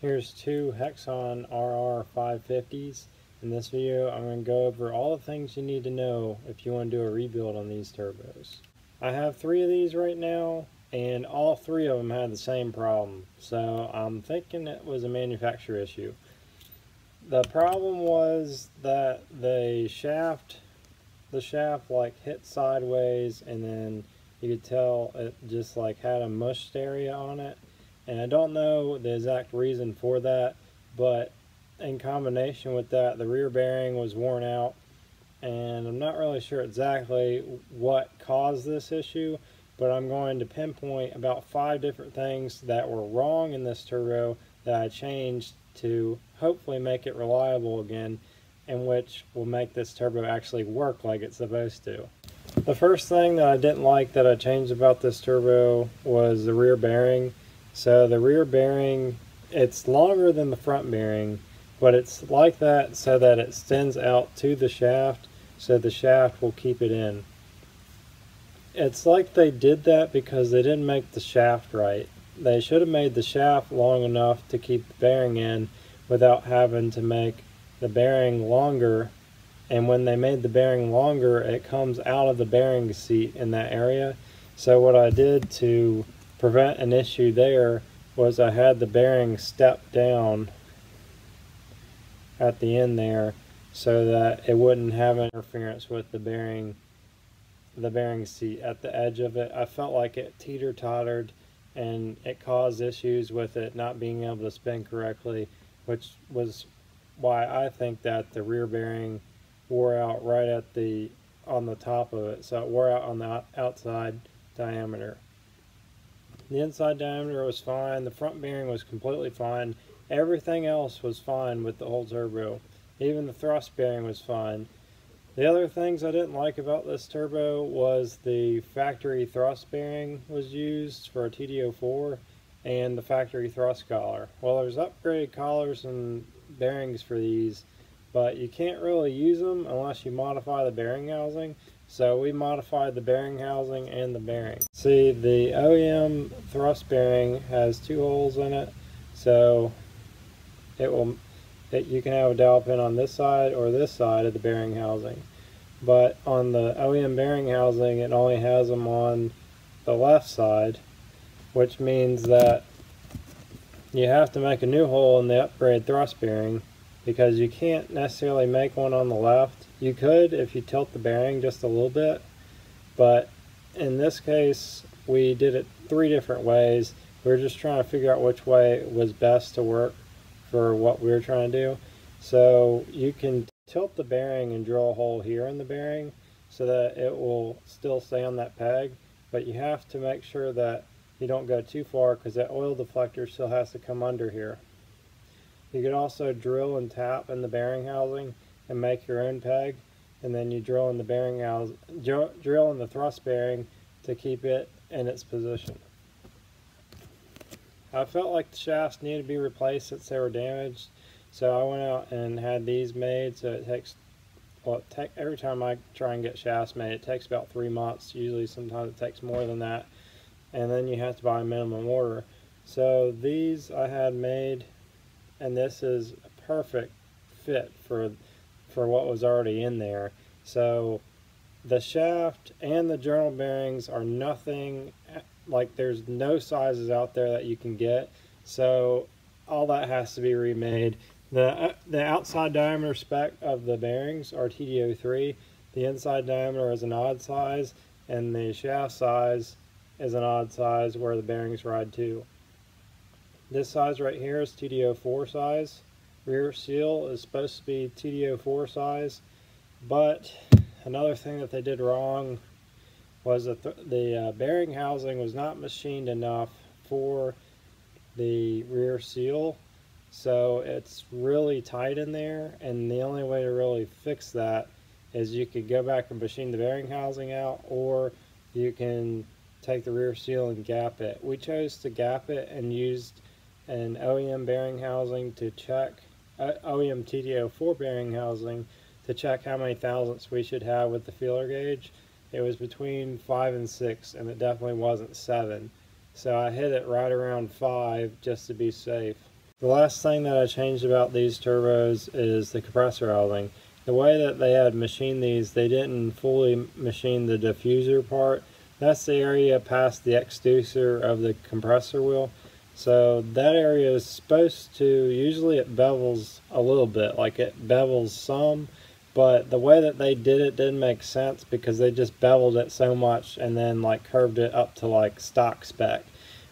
Here's two Hexon rr550s. In this video, I'm going to go over all the things you need to know if you want to do a rebuild on these turbos. I have three of these right now, and all three of them had the same problem. So I'm thinking it was a manufacturer issue. The problem was that the shaft like hit sideways, and then you could tell it just like had a mushed area on it. And I don't know the exact reason for that, but in combination with that, the rear bearing was worn out, and I'm not really sure exactly what caused this issue, but I'm going to pinpoint about 5 different things that were wrong in this turbo that I changed to hopefully make it reliable again, and which will make this turbo actually work like it's supposed to. The first thing that I didn't like that I changed about this turbo was the rear bearing. So the rear bearing, it's longer than the front bearing, but it's like that so that it extends out to the shaft, so the shaft will keep it in. It's like they did that because they didn't make the shaft right. They should have made the shaft long enough to keep the bearing in without having to make the bearing longer. And when they made the bearing longer, it comes out of the bearing seat in that area. So what I did to prevent an issue there was I had the bearing step down at the end there so that it wouldn't have interference with the bearing seat at the edge of it. I felt like it teeter-tottered, and it caused issues with it not being able to spin correctly, which was why I think that the rear bearing wore out right at on the top of it. So it wore out on the outside diameter. The inside diameter was fine. The front bearing was completely fine. Everything else was fine with the whole turbo. Even the thrust bearing was fine. The other things I didn't like about this turbo was the factory thrust bearing was used for a TD04 and the factory thrust collar. Well, there's upgraded collars and bearings for these, but you can't really use them unless you modify the bearing housing. So we modified the bearing housing and the bearing. See, the OEM thrust bearing has 2 holes in it, so you can have a dowel pin on this side or this side of the bearing housing. But on the OEM bearing housing, it only has them on the left side, which means that you have to make a new hole in the upgrade thrust bearing, because you can't necessarily make one on the left. You could if you tilt the bearing just a little bit, but in this case we did it 3 different ways. We were just trying to figure out which way was best to work for what we were trying to do. So you can tilt the bearing and drill a hole here in the bearing so that it will still stay on that peg, but you have to make sure that you don't go too far, because that oil deflector still has to come under here. You could also drill and tap in the bearing housing and make your own peg, and then you drill in the bearing drill in the thrust bearing to keep it in its position. I felt like the shafts needed to be replaced since they were damaged, so I went out and had these made. So it takes, well, every time I try and get shafts made, it takes about 3 months. Usually, sometimes it takes more than that, and then you have to buy a minimum order. So these I had made, and this is a perfect fit for what was already in there. So the shaft and the journal bearings are nothing, like there's no sizes out there that you can get, so all that has to be remade. The outside diameter spec of the bearings are TD03. The inside diameter is an odd size, and the shaft size is an odd size where the bearings ride to. This size right here is TD04 size. Rear seal is supposed to be TD04 size, but another thing that they did wrong was that the bearing housing was not machined enough for the rear seal, so it's really tight in there, and the only way to really fix that is you could go back and machine the bearing housing out, or you can take the rear seal and gap it. We chose to gap it and used an OEM bearing housing to check, OEM TD04 bearing housing to check how many thousandths we should have with the feeler gauge. It was between 5 and 6, and it definitely wasn't 7. So I hit it right around 5 just to be safe. The last thing that I changed about these turbos is the compressor housing. The way that they had machined these, they didn't fully machine the diffuser part. That's the area past the extruder of the compressor wheel. So that area is supposed to, usually it bevels a little bit, like it bevels some, but the way that they did it didn't make sense because they just beveled it so much and then like curved it up to like stock spec.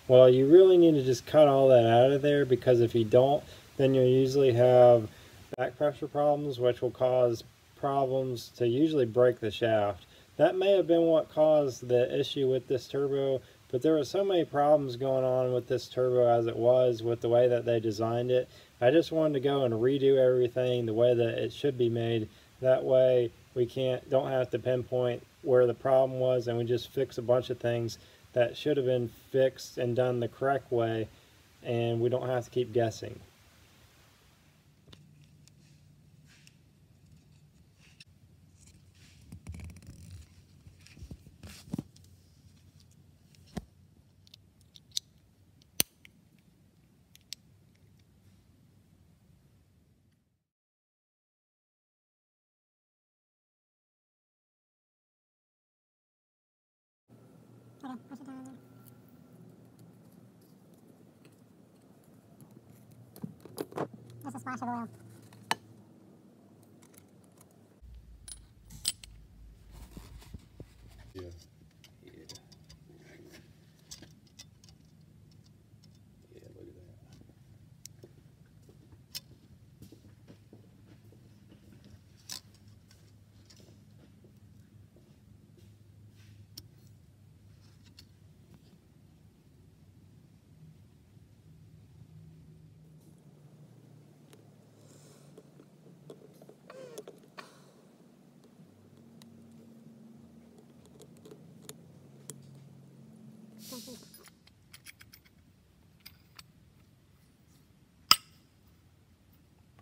Well, you really need to just cut all that out of there, because if you don't, then you'll usually have back pressure problems, which will cause problems to usually break the shaft. That may have been what caused the issue with this turbo, but there were so many problems going on with this turbo as it was with the way that they designed it. I just wanted to go and redo everything the way that it should be made. That way we don't have to pinpoint where the problem was, and we just fix a bunch of things that should have been fixed and done the correct way, and we don't have to keep guessing. Okay, push it down there. Just a splash of oil. Yeah. Yeah, look at that.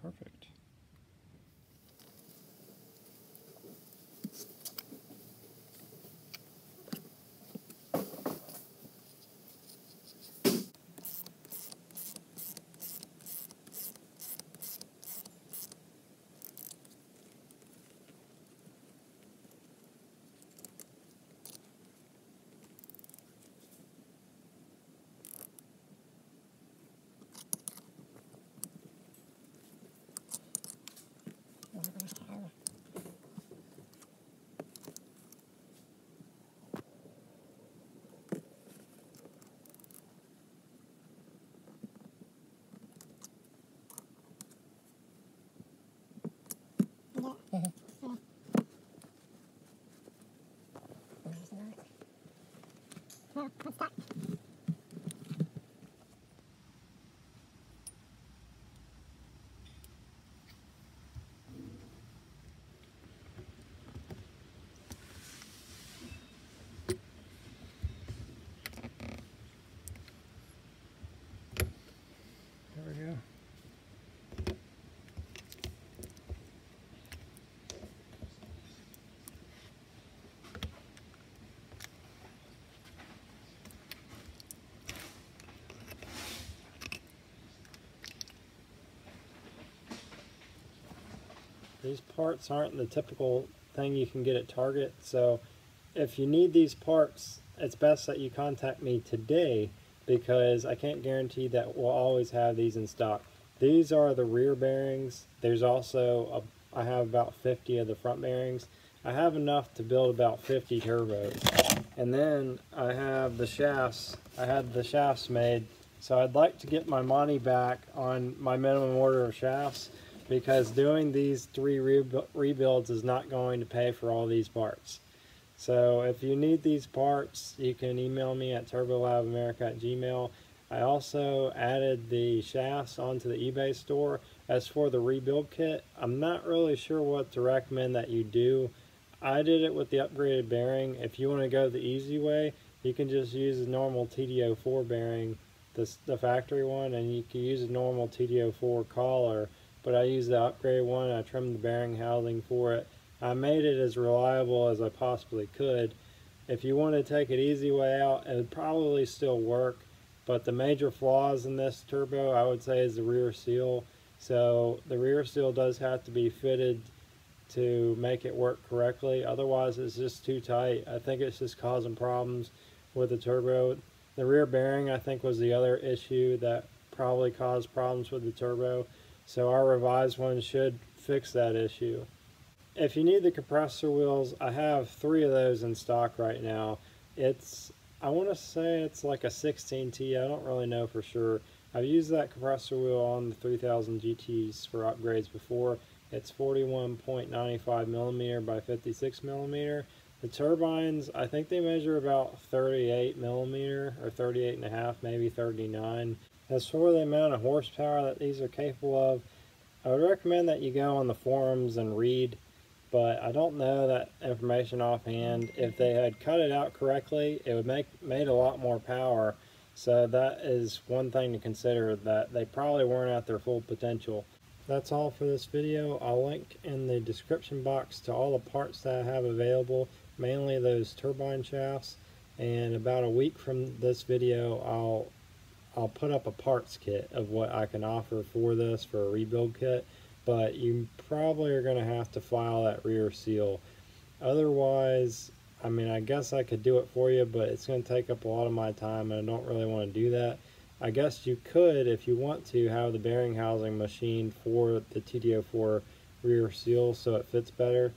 Perfect. No, it's stuck. There we go. These parts aren't the typical thing you can get at Target, so if you need these parts, it's best that you contact me today, because I can't guarantee that we'll always have these in stock. These are the rear bearings. There's also, I have about 50 of the front bearings. I have enough to build about 50 turbos. And then I have the shafts. I had the shafts made, so I'd like to get my money back on my minimum order of shafts, because doing these 3 rebuilds is not going to pay for all these parts. So if you need these parts, you can email me at turbolabamerica@gmail.com. I also added the shafts onto the eBay store. As for the rebuild kit, I'm not really sure what to recommend that you do. I did it with the upgraded bearing. If you want to go the easy way, you can just use the normal TD04 bearing, the factory one, and you can use a normal TD04 collar, but I used the upgraded one. I trimmed the bearing housing for it. I made it as reliable as I possibly could. If you want to take it easy way out, it would probably still work, But the major flaws in this turbo, I would say, is the rear seal. So the rear seal does have to be fitted to make it work correctly. Otherwise, it's just too tight. I think it's just causing problems with the turbo. The rear bearing, I think, was the other issue that probably caused problems with the turbo. So our revised one should fix that issue. If you need the compressor wheels, I have 3 of those in stock right now. I want to say it's like a 16T. I don't really know for sure. I've used that compressor wheel on the 3000 GTs for upgrades before. It's 41.95 millimeter by 56 millimeter. The turbines, I think they measure about 38 millimeter or 38 and a half, maybe 39. As for the amount of horsepower that these are capable of, I would recommend that you go on the forums and read, but I don't know that information offhand. If they had cut it out correctly, it would made a lot more power. So that is one thing to consider, that they probably weren't at their full potential. That's all for this video. I'll link in the description box to all the parts that I have available, mainly those turbine shafts. And about a week from this video, I'll put up a parts kit of what I can offer for this for a rebuild kit. But you probably are going to have to file that rear seal. Otherwise, I mean, I guess I could do it for you, but it's going to take up a lot of my time, and I don't really want to do that. I guess you could, if you want to, have the bearing housing machined for the TD04 rear seal so it fits better.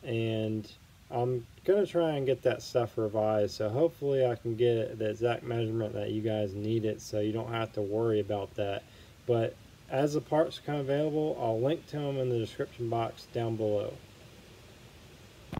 And I'm going to try and get that stuff revised, so hopefully I can get the exact measurement that you guys need it so you don't have to worry about that. But as the parts become available, I'll link to them in the description box down below.